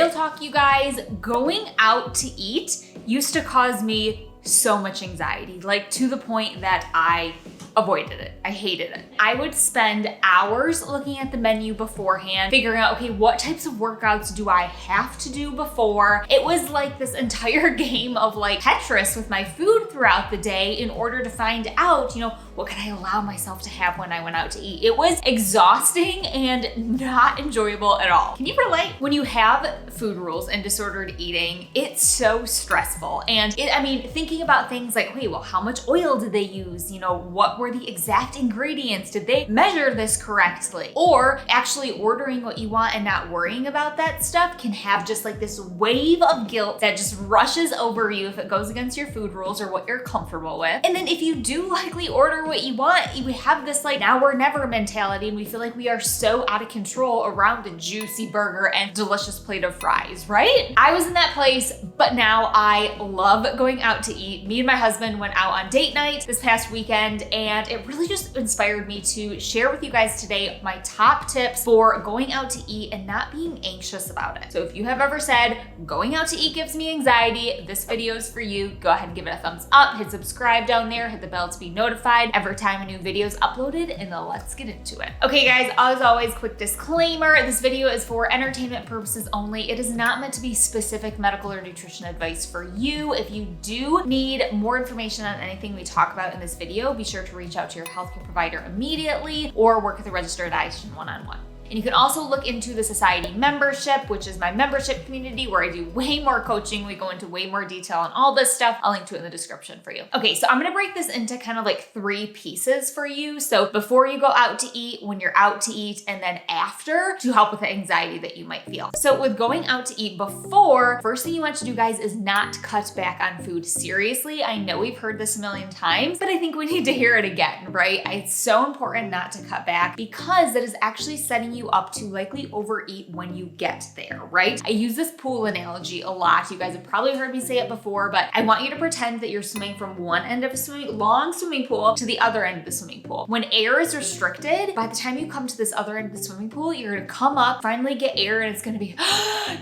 Real talk, you guys, going out to eat used to cause me so much anxiety, like to the point that I avoided it. I hated it. I would spend hours looking at the menu beforehand, figuring out, okay, what types of workouts do I have to do before? It was like this entire game of like Tetris with my food throughout the day in order to find out, what could I allow myself to have when I went out to eat? It was exhausting and not enjoyable at all. Can you relate? When you have food rules and disordered eating, it's so stressful. And thinking about things like, okay, well, how much oil did they use? What were the exact ingredients? Did they measure this correctly? Or actually ordering what you want and not worrying about that stuff can have just like this wave of guilt that just rushes over you if it goes against your food rules or what you're comfortable with. And then if you do likely order what you want, we have this like now or never mentality, and we feel like we are so out of control around a juicy burger and delicious plate of fries, right? I was in that place, but now I love going out to eat. Me and my husband went out on date night this past weekend, and it really just inspired me to share with you guys today my top tips for going out to eat and not being anxious about it. So if you have ever said, going out to eat gives me anxiety, this video is for you. Go ahead and give it a thumbs up, hit subscribe down there, hit the bell to be notified every time a new video is uploaded, and then let's get into it. Okay guys, as always, quick disclaimer, this video is for entertainment purposes only. It is not meant to be specific medical or nutrition advice for you. If you do need more information on anything we talk about in this video, be sure to reach out to your healthcare provider immediately or work with a registered dietitian one-on-one. And you can also look into the Society membership, which is my membership community where I do way more coaching. We go into way more detail on all this stuff. I'll link to it in the description for you. Okay, so I'm gonna break this into kind of like 3 pieces for you. So before you go out to eat, when you're out to eat, and then after to help with the anxiety that you might feel. So with going out to eat before, first thing you want to do, guys, is not cut back on food. Seriously, I know we've heard this a million times, but I think we need to hear it again, right? It's so important not to cut back because that is actually setting you up to likely overeat when you get there, right? I use this pool analogy a lot. You guys have probably heard me say it before, but I want you to pretend that you're swimming from one end of a long swimming pool to the other end of the swimming pool. When air is restricted, by the time you come to this other end of the swimming pool, you're gonna come up, finally get air, and it's gonna be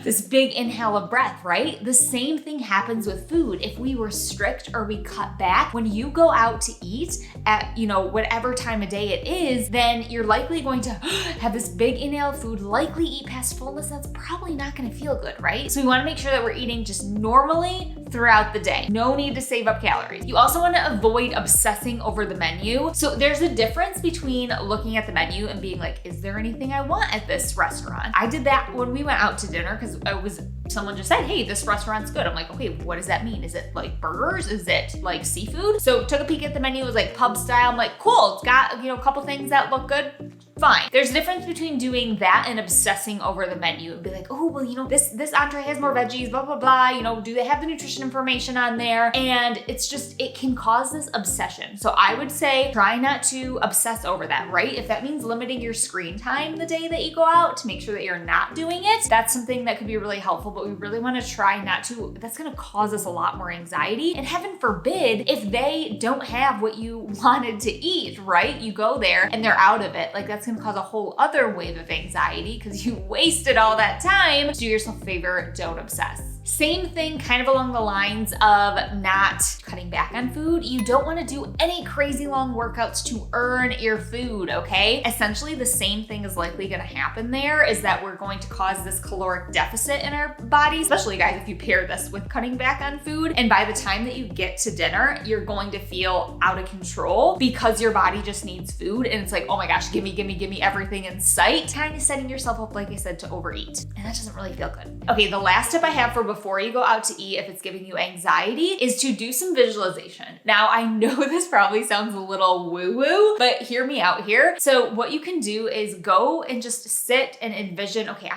this big inhale of breath, right? The same thing happens with food. If we restrict or we cut back, when you go out to eat at, whatever time of day it is, then you're likely going to have this big inhale of food, likely eat past fullness. That's probably not gonna feel good, right? So we wanna make sure that we're eating just normally throughout the day. No need to save up calories. You also wanna avoid obsessing over the menu. So there's a difference between looking at the menu and being like, is there anything I want at this restaurant? I did that when we went out to dinner because someone just said, hey, this restaurant's good. I'm like, okay, what does that mean? Is it like burgers? Is it like seafood? So took a peek at the menu. It was like pub style. I'm like, cool, it's got, a couple things that look good. Fine. There's a difference between doing that and obsessing over the menu and be like, oh, well, this entree has more veggies, blah, blah, blah. Do they have the nutrition information on there? And it's just, it can cause this obsession. So I would say try not to obsess over that, right? If that means limiting your screen time the day that you go out to make sure that you're not doing it, that's something that could be really helpful, but we really want to try not to. That's going to cause us a lot more anxiety. And heaven forbid, if they don't have what you wanted to eat, right? You go there and they're out of it. Like that's gonna cause a whole other wave of anxiety because you wasted all that time. Do yourself a favor, don't obsess. Same thing kind of along the lines of not cutting back on food. You don't want to do any crazy long workouts to earn your food, okay? Essentially the same thing is likely going to happen there, is that we're going to cause this caloric deficit in our body, especially guys if you pair this with cutting back on food. And by the time that you get to dinner, you're going to feel out of control because your body just needs food. And it's like, oh my gosh, give me everything in sight. Kind of setting yourself up, like I said, to overeat. And that doesn't really feel good. Okay, the last tip I have for before you go out to eat, if it's giving you anxiety, is to do some visualization. Now, I know this probably sounds a little woo-woo, but hear me out here. So what you can do is go and just sit and envision, okay,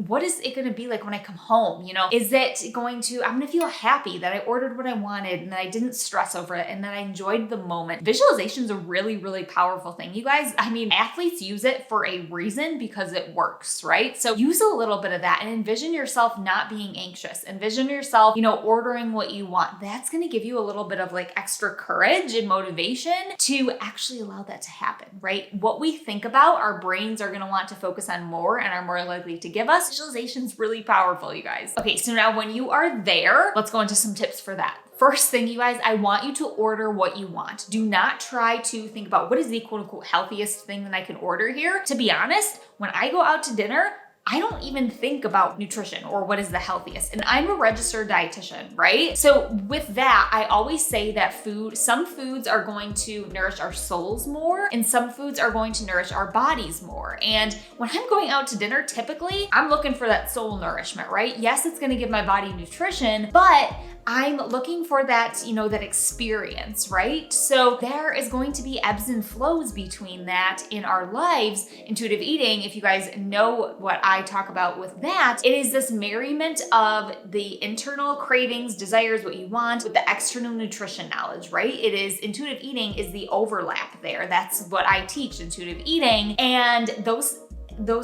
what is it gonna be like when I come home? Is it going to, I'm gonna feel happy that I ordered what I wanted and that I didn't stress over it and that I enjoyed the moment. Visualization is a really, really powerful thing, you guys. Athletes use it for a reason because it works, right? So use a little bit of that and envision yourself not being anxious. Envision yourself, ordering what you want. That's gonna give you a little bit of like extra courage and motivation to actually allow that to happen, right? What we think about, our brains are gonna want to focus on more and are more likely to give us. Visualization is really powerful, you guys. Okay, so now when you are there, let's go into some tips for that. First thing, you guys, I want you to order what you want. Do not try to think about what is the quote unquote healthiest thing that I can order here. To be honest, when I go out to dinner, I don't even think about nutrition or what is the healthiest. And I'm a registered dietitian, right? So with that, I always say that some foods are going to nourish our souls more and some foods are going to nourish our bodies more. And when I'm going out to dinner, typically I'm looking for that soul nourishment, right? Yes, it's gonna give my body nutrition, but I'm looking for that, that experience, right? So there is going to be ebbs and flows between that in our lives. Intuitive eating, if you guys know what I talk about with that, it is this merriment of the internal cravings, desires, what you want with the external nutrition knowledge, right? It is intuitive eating is the overlap there. That's what I teach, intuitive eating. And those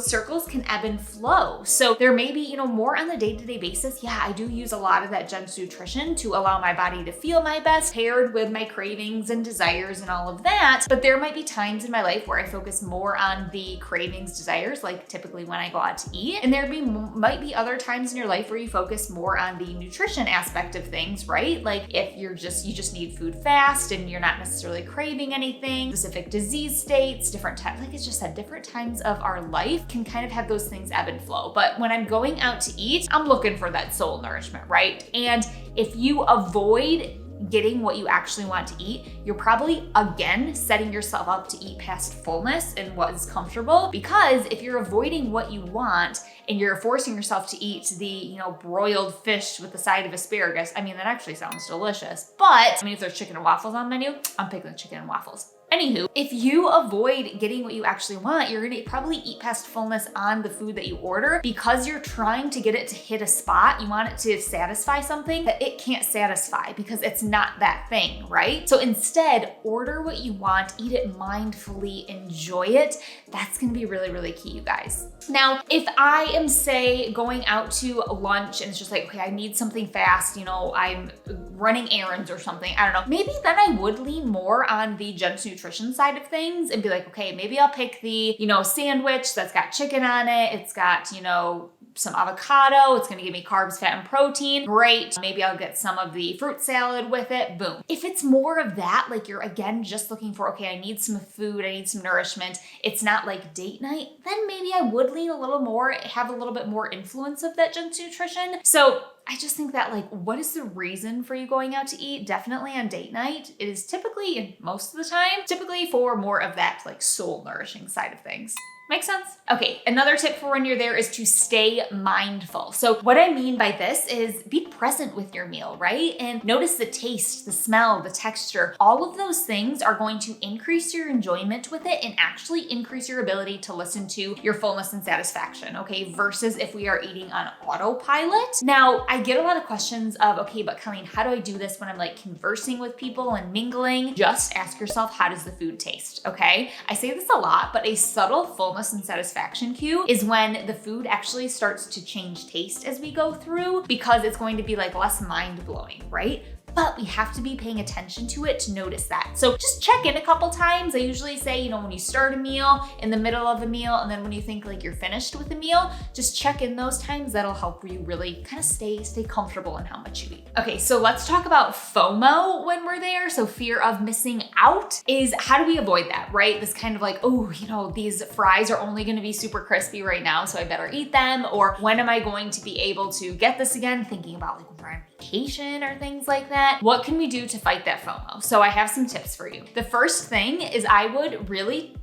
circles can ebb and flow. So there may be, more on the day-to-day basis. Yeah, I do use a lot of that Jen's nutrition to allow my body to feel my best, paired with my cravings and desires and all of that. But there might be times in my life where I focus more on the cravings, desires, like typically when I go out to eat. And there might be other times in your life where you focus more on the nutrition aspect of things, right? Like if you just need food fast and you're not necessarily craving anything, specific disease states, different times, like it's just at different times of our life can kind of have those things ebb and flow. But when I'm going out to eat, I'm looking for that soul nourishment, right? And if you avoid getting what you actually want to eat, you're probably again setting yourself up to eat past fullness and what is comfortable. Because if you're avoiding what you want and you're forcing yourself to eat the, broiled fish with the side of asparagus, that actually sounds delicious. But if there's chicken and waffles on the menu, I'm picking the chicken and waffles. Anywho, if you avoid getting what you actually want, you're gonna probably eat past fullness on the food that you order because you're trying to get it to hit a spot. You want it to satisfy something that it can't satisfy because it's not that thing, right? So instead, order what you want, eat it mindfully, enjoy it. That's gonna be really, really key, you guys. Now, if I am, say, going out to lunch and it's just like, okay, I need something fast, I'm running errands or something, I don't know, maybe then I would lean more on the Jen's nutrition side of things and be like, okay, maybe I'll pick the, sandwich that's got chicken on it. It's got, some avocado. It's gonna give me carbs, fat, and protein. Great. Maybe I'll get some of the fruit salad with it. Boom. If it's more of that, like you're again just looking for, okay, I need some food, I need some nourishment. It's not like date night, then maybe I would lean a little more, have a little bit more influence of that Jen's nutrition. So I just think that what is the reason for you going out to eat? Definitely on date night. It is typically, and most of the time, typically for more of that soul nourishing side of things. Make sense? Okay, another tip for when you're there is to stay mindful. So what I mean by this is be present with your meal, right? And notice the taste, the smell, the texture. All of those things are going to increase your enjoyment with it and actually increase your ability to listen to your fullness and satisfaction, okay? Versus if we are eating on autopilot. Now, I get a lot of questions of, okay, but Colleen, how do I do this when I'm conversing with people and mingling? Just ask yourself, how does the food taste, okay? I say this a lot, but a subtle fullness and satisfaction cue is when the food actually starts to change taste as we go through, because it's going to be less mind-blowing, right? But we have to be paying attention to it to notice that. So just check in a couple times. I usually say, when you start a meal, in the middle of a meal, and then when you think you're finished with a meal, just check in those times. That'll help you really kind of stay comfortable in how much you eat. Okay, so let's talk about FOMO when we're there. So fear of missing out is, how do we avoid that, right? This kind of these fries are only gonna be super crispy right now, so I better eat them. Or when am I going to be able to get this again? Thinking about when we're on vacation or things like that. What can we do to fight that FOMO? So I have some tips for you. The first thing is I would really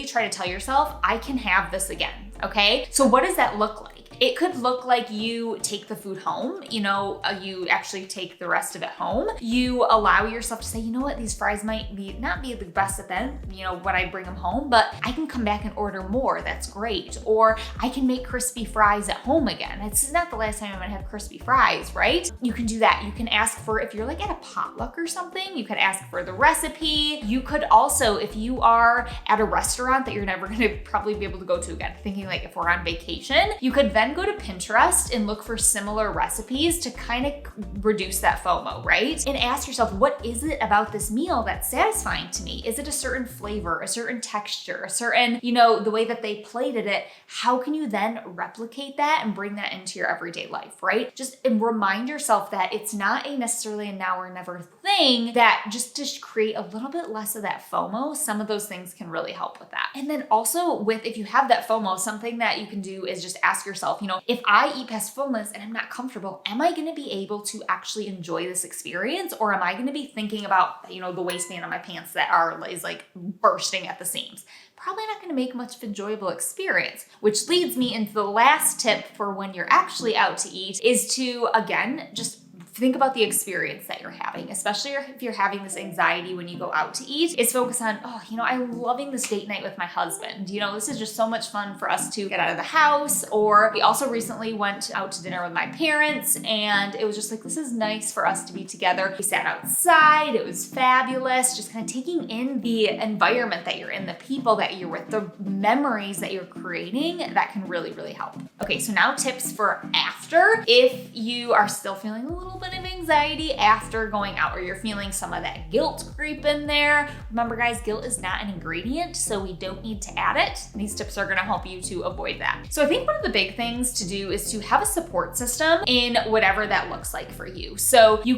try to tell yourself, I can have this again, okay? So what does that look like? It could look like you take the food home, you actually take the rest of it home. You allow yourself to say, you know what, these fries might not be the best at them, when I bring them home, but I can come back and order more, that's great. Or I can make crispy fries at home again. It's not the last time I'm gonna have crispy fries, right? You can do that. You can ask for, if you're at a potluck or something, you could ask for the recipe. You could also, if you are at a restaurant that you're never gonna probably be able to go to again, thinking if we're on vacation, you could then then go to Pinterest and look for similar recipes to kind of reduce that FOMO, right? And ask yourself, what is it about this meal that's satisfying to me? Is it a certain flavor, a certain texture, a certain, the way that they plated it? How can you then replicate that and bring that into your everyday life, right? Just remind yourself that it's not necessarily a now or never thing, that just to create a little bit less of that FOMO, some of those things can really help with that. And then also if you have that FOMO, something that you can do is just ask yourself, if I eat past fullness and I'm not comfortable, am I going to be able to actually enjoy this experience? Or am I going to be thinking about, the waistband on my pants that is like bursting at the seams? Probably not going to make much of an enjoyable experience, which leads me into the last tip for when you're actually out to eat is to, again, just think about the experience that you're having, especially if you're having this anxiety when you go out to eat. Is focus on, I'm loving this date night with my husband. This is just so much fun for us to get out of the house. Or we also recently went out to dinner with my parents, and it was just like, this is nice for us to be together. We sat outside. It was fabulous. Just kind of taking in the environment that you're in, the people that you're with, the memories that you're creating. That can really, really help. Okay, so now tips for after. If you are still feeling a little bit of anxiety after going out, or you're feeling some of that guilt creep in there. Remember guys, guilt is not an ingredient, so we don't need to add it. These tips are gonna help you to avoid that. So I think one of the big things to do is to have a support system in whatever that looks like for you. So we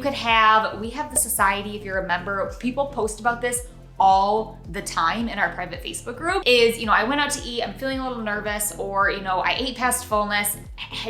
have the society, if you're a member, people post about this all the time in our private Facebook group is, I went out to eat, I'm feeling a little nervous, or, I ate past fullness.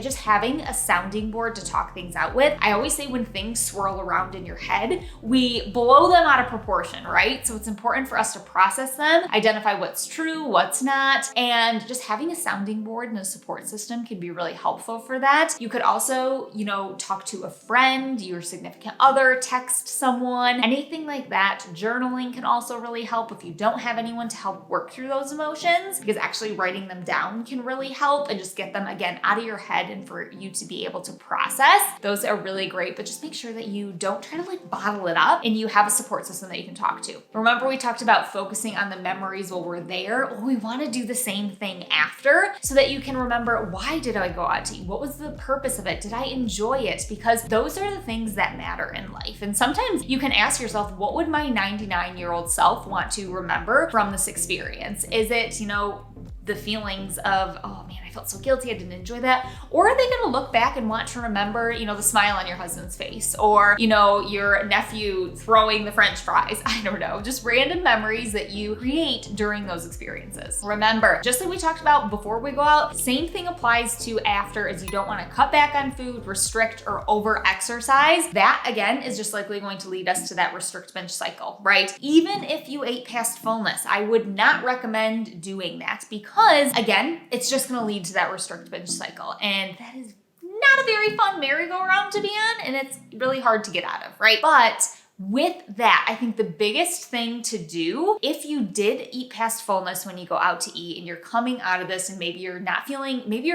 Just having a sounding board to talk things out with. I always say when things swirl around in your head, we blow them out of proportion, right? So it's important for us to process them, identify what's true, what's not, and just having a sounding board and a support system can be really helpful for that. You could also, talk to a friend, your significant other, text someone, anything like that. Journaling can also really help if you don't have anyone to help work through those emotions, because actually writing them down can really help and just get them again out of your head and for you to be able to process. Those are really great, but just make sure that you don't try to bottle it up and you have a support system that you can talk to. Remember, we talked about focusing on the memories while we're there. Well, we want to do the same thing after so that you can remember, why did I go out to eat? What was the purpose of it? Did I enjoy it? Because those are the things that matter in life. And sometimes you can ask yourself, what would my 99-year-old self want to remember from this experience? Is it, the feelings of, oh man, I felt so guilty, I didn't enjoy that? Or are they gonna look back and want to remember, the smile on your husband's face, or, your nephew throwing the French fries? I don't know, just random memories that you create during those experiences. Remember, just like we talked about before we go out, same thing applies to after, as you don't wanna cut back on food, restrict, or over exercise. That again is just likely going to lead us to that restrict binge cycle, right? Even if you ate past fullness, I would not recommend doing that, because again, it's just gonna lead to that restrict binge cycle. And that is not a very fun merry-go-round to be on, and it's really hard to get out of, right? But with that, I think the biggest thing to do, if you did eat past fullness when you go out to eat and you're coming out of this and maybe you're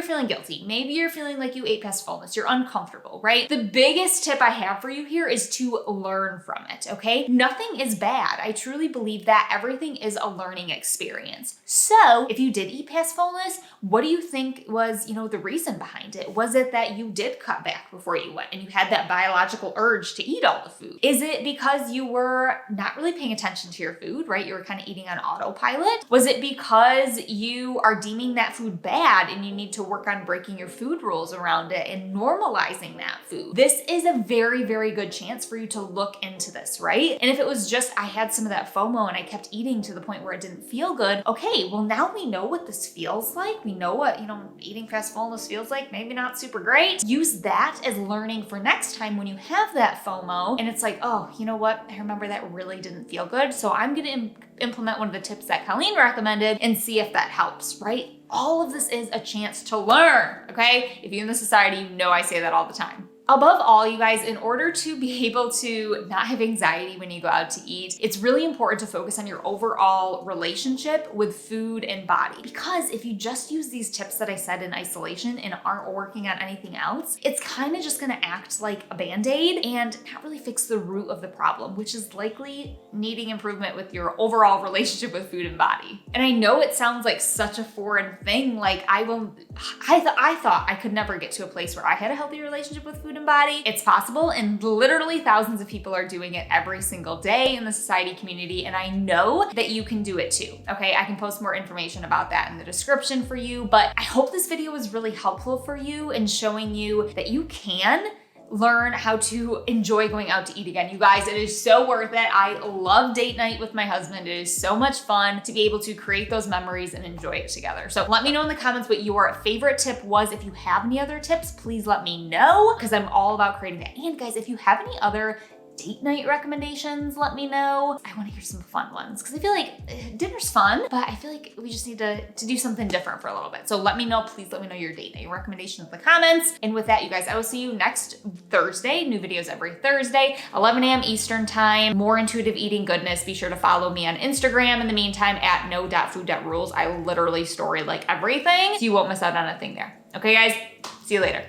feeling guilty, maybe you're feeling like you ate past fullness, you're uncomfortable, right? The biggest tip I have for you here is to learn from it, okay? Nothing is bad. I truly believe that everything is a learning experience. So if you did eat past fullness, what do you think was, the reason behind it? Was it that you did cut back before you went and you had that biological urge to eat all the food? Is it because you were not really paying attention to your food, right? You were kind of eating on autopilot? Was it because you are deeming that food bad and you need to work on breaking your food rules around it and normalizing that food? This is a very, very good chance for you to look into this, right? And if it was just, I had some of that FOMO and I kept eating to the point where it didn't feel good, okay, well now we know what this feels like. We know what, eating past fullness feels like, maybe not super great. Use that as learning for next time when you have that FOMO and it's like, oh, you know what? I remember that really didn't feel good. So I'm going to implement one of the tips that Colleen recommended and see if that helps, right? All of this is a chance to learn, okay? If you're in the society, I say that all the time. Above all, you guys, in order to be able to not have anxiety when you go out to eat, it's really important to focus on your overall relationship with food and body. Because if you just use these tips that I said in isolation and aren't working on anything else, it's kind of just gonna act like a band-aid and not really fix the root of the problem, which is likely needing improvement with your overall relationship with food and body. And I know it sounds like such a foreign thing. Like I thought I could never get to a place where I had a healthy relationship with food and body. It's possible, and literally thousands of people are doing it every single day in the society community, and I know that you can do it too, okay? I can post more information about that in the description for you, but I hope this video was really helpful for you in showing you that you can learn how to enjoy going out to eat again. You guys, it is so worth it. I love date night with my husband. It is so much fun to be able to create those memories and enjoy it together. So let me know in the comments what your favorite tip was. If you have any other tips, please let me know, because I'm all about creating that. And guys, if you have any other date night recommendations, let me know. I want to hear some fun ones, because I feel like dinner's fun, but I feel like we just need to do something different for a little bit. So let me know, please let me know your date night recommendations in the comments. And with that, you guys, I will see you next Thursday. New videos every Thursday, 11 a.m. Eastern time. More intuitive eating goodness. Be sure to follow me on Instagram in the meantime at no.food.rules. I literally story like everything, so you won't miss out on a thing there. Okay, guys, see you later.